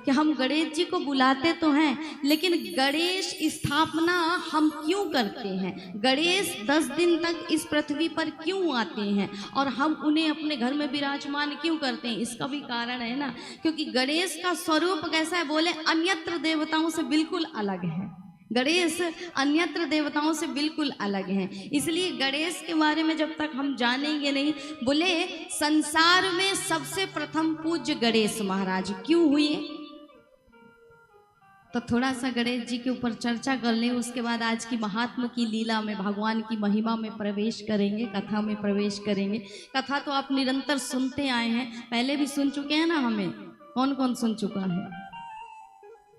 कि हम गणेश जी को बुलाते तो हैं, लेकिन गणेश स्थापना हम क्यों करते हैं? गणेश 10 दिन तक इस पृथ्वी पर क्यों आते हैं और हम उन्हें अपने घर में विराजमान क्यों करते हैं? इसका भी कारण है ना, क्योंकि गणेश का स्वरूप कैसा है? बोले अन्यत्र देवताओं से बिल्कुल अलग है। गणेश अन्यत्र देवताओं से बिल्कुल अलग हैं, इसलिए गणेश के बारे में जब तक हम जानेंगे नहीं। बोले संसार में सबसे प्रथम पूज्य गणेश महाराज क्यों हुए? तो थोड़ा सा गणेश जी के ऊपर चर्चा कर लें, उसके बाद आज की महात्मा की लीला में, भगवान की महिमा में प्रवेश करेंगे, कथा में प्रवेश करेंगे। कथा तो आप निरंतर सुनते आए हैं, पहले भी सुन चुके हैं ना। हमें कौन कौन सुन चुका है?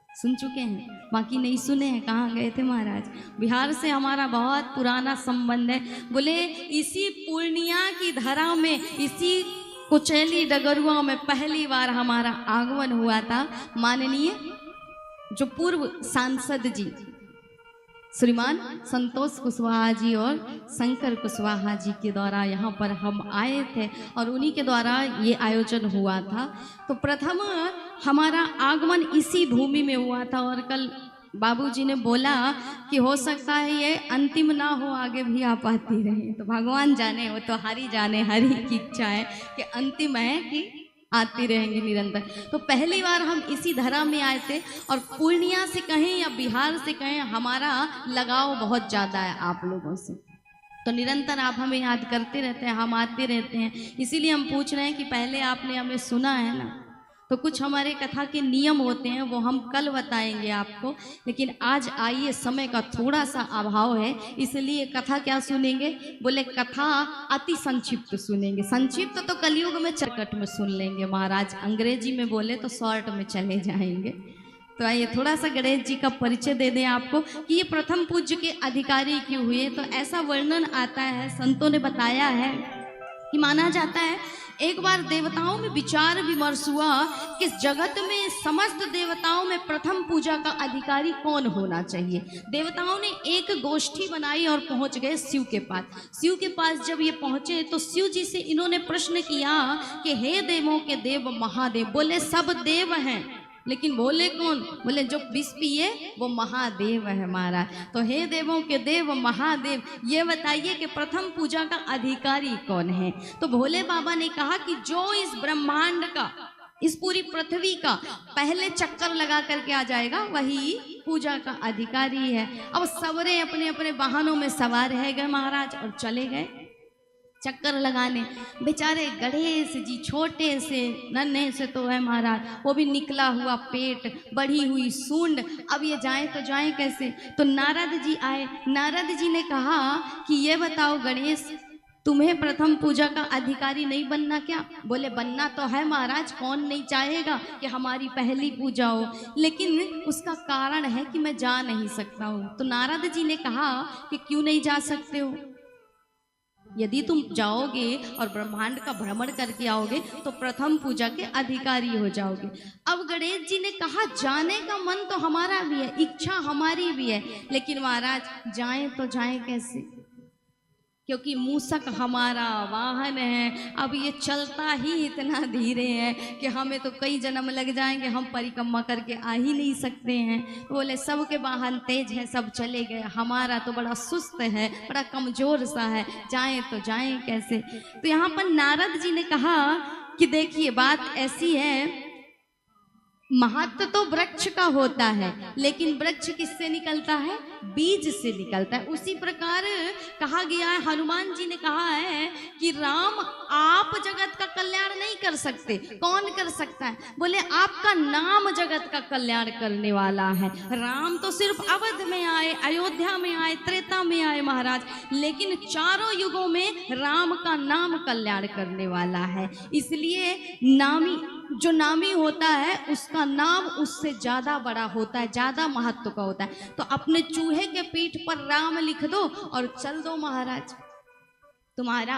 सुन चुके हैं, बाकी नहीं सुने हैं। कहाँ गए थे महाराज? बिहार से हमारा बहुत पुराना संबंध है। बोले इसी पूर्णिया की धरा में, इसी कुचैली डगरुआ में पहली बार हमारा आगमन हुआ था। माननीय जो पूर्व सांसद जी श्रीमान संतोष कुशवाहा जी और शंकर कुशवाहा जी के द्वारा यहाँ पर हम आए थे और उन्हीं के द्वारा ये आयोजन हुआ था। तो प्रथम हमारा आगमन इसी भूमि में हुआ था और कल बाबूजी ने बोला कि हो सकता है ये अंतिम ना हो, आगे भी आप आती रहे। तो भगवान जाने, वो तो हरि जाने, हरि की इच्छा है कि अंतिम है कि आती रहेंगे निरंतर। तो पहली बार हम इसी धरा में आए थे और पूर्णिया से कहें या बिहार से कहें, हमारा लगाव बहुत ज़्यादा है आप लोगों से। तो निरंतर आप हमें याद करते रहते हैं, हम आते रहते हैं, इसीलिए हम पूछ रहे हैं कि पहले आपने हमें सुना है ना। तो कुछ हमारे कथा के नियम होते हैं, वो हम कल बताएंगे आपको, लेकिन आज आइए, समय का थोड़ा सा अभाव है, इसलिए कथा क्या सुनेंगे? बोले कथा अति संक्षिप्त सुनेंगे। संक्षिप्त तो कलयुग में चरकट में सुन लेंगे महाराज, अंग्रेजी में बोले तो शॉर्ट में चले जाएंगे। तो आइए थोड़ा सा गणेश जी का परिचय दे दें आपको कि ये प्रथम पूज्य के अधिकारी क्यों हुए। तो ऐसा वर्णन आता है, संतों ने बताया है कि माना जाता है एक बार देवताओं में विचार विमर्श हुआ कि जगत में समस्त देवताओं में प्रथम पूजा का अधिकारी कौन होना चाहिए। देवताओं ने एक गोष्ठी बनाई और पहुंच गए शिव के पास। शिव के पास जब ये पहुंचे तो शिव जी से इन्होंने प्रश्न किया कि हे देवों के देव महादेव। बोले सब देव हैं, लेकिन बोले कौन? बोले जो विष पिए वो महादेव है महाराज। तो हे देवों के देव महादेव, ये बताइए कि प्रथम पूजा का अधिकारी कौन है? तो भोले बाबा ने कहा कि जो इस ब्रह्मांड का, इस पूरी पृथ्वी का पहले चक्कर लगा करके आ जाएगा वही पूजा का अधिकारी है। अब सबरे अपने अपने वाहनों में सवार रह गए महाराज और चले गए चक्कर लगाने। बेचारे गणेश जी छोटे से नन्हे से तो है महाराज, वो भी निकला हुआ पेट, बढ़ी हुई सूंड, अब ये जाएं तो जाएं कैसे? तो नारद जी आए। नारद जी ने कहा कि ये बताओ गणेश, तुम्हें प्रथम पूजा का अधिकारी नहीं बनना क्या? बोले बनना तो है महाराज, कौन नहीं चाहेगा कि हमारी पहली पूजा हो, लेकिन उसका कारण है कि मैं जा नहीं सकता हूँ। तो नारद जी ने कहा कि क्यों नहीं जा सकते हो? यदि तुम जाओगे और ब्रह्मांड का भ्रमण करके आओगे तो प्रथम पूजा के अधिकारी हो जाओगे। अब गणेश जी ने कहा जाने का मन तो हमारा भी है, इच्छा हमारी भी है, लेकिन महाराज जाएं तो जाएं कैसे? क्योंकि मूषक हमारा वाहन है, अब ये चलता ही इतना धीरे है कि हमें तो कई जन्म लग जाएंगे, हम परिक्रमा करके आ ही नहीं सकते हैं। बोले सबके वाहन तेज है, सब चले गए, हमारा तो बड़ा सुस्त है, बड़ा कमजोर सा है, जाएं तो जाएं कैसे? तो यहाँ पर नारद जी ने कहा कि देखिए बात ऐसी है, महत्व तो वृक्ष का होता है, लेकिन वृक्ष किससे निकलता है? बीज से निकलता है। उसी प्रकार कहा गया है, हनुमान जी ने कहा है कि राम आप जगत का कल्याण नहीं कर सकते, कौन कर सकता है? बोले आपका नाम जगत का कल्याण करने वाला है। राम तो सिर्फ अवध में आए, अयोध्या में आए, त्रेता में आए महाराज, लेकिन चारों युगों में राम का नाम कल्याण करने वाला है। इसलिए नामी, जो नामी होता है उसका नाम उससे ज्यादा बड़ा होता है, ज्यादा महत्व का होता है। तो अपने चूहे के पीठ पर राम लिख दो और चल दो महाराज, तुम्हारा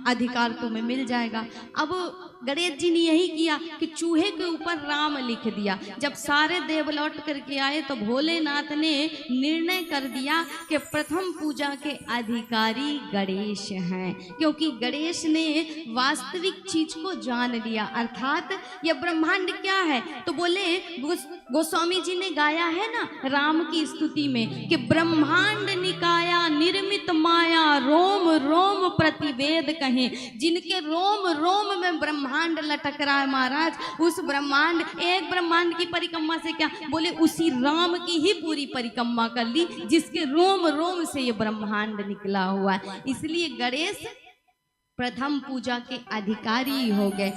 अधिकार तुम्हें मिल जाएगा। अब गणेश जी ने यही किया कि चूहे के ऊपर राम लिख दिया। जब सारे देव लौट करके आए तो भोलेनाथ ने निर्णय कर दिया कि प्रथम पूजा के अधिकारी गणेश हैं, क्योंकि गणेश ने वास्तविक चीज को जान लिया, अर्थात यह ब्रह्मांड क्या है। तो बोले गोस्वामी जी ने गाया है ना राम की स्तुति में कि ब्रह्मांड निकाया निर्मित माया रोम रोम प्रतिवेद कहें। जिनके रोम रोम में ब्रह्मांड लटक रहा है महाराज, उस ब्रह्मांड, एक ब्रह्मांड की परिक्रमा से क्या, बोले उसी राम की ही पूरी परिक्रमा कर ली जिसके रोम रोम से ये ब्रह्मांड निकला हुआ है। इसलिए गणेश प्रथम पूजा के अधिकारी हो गए।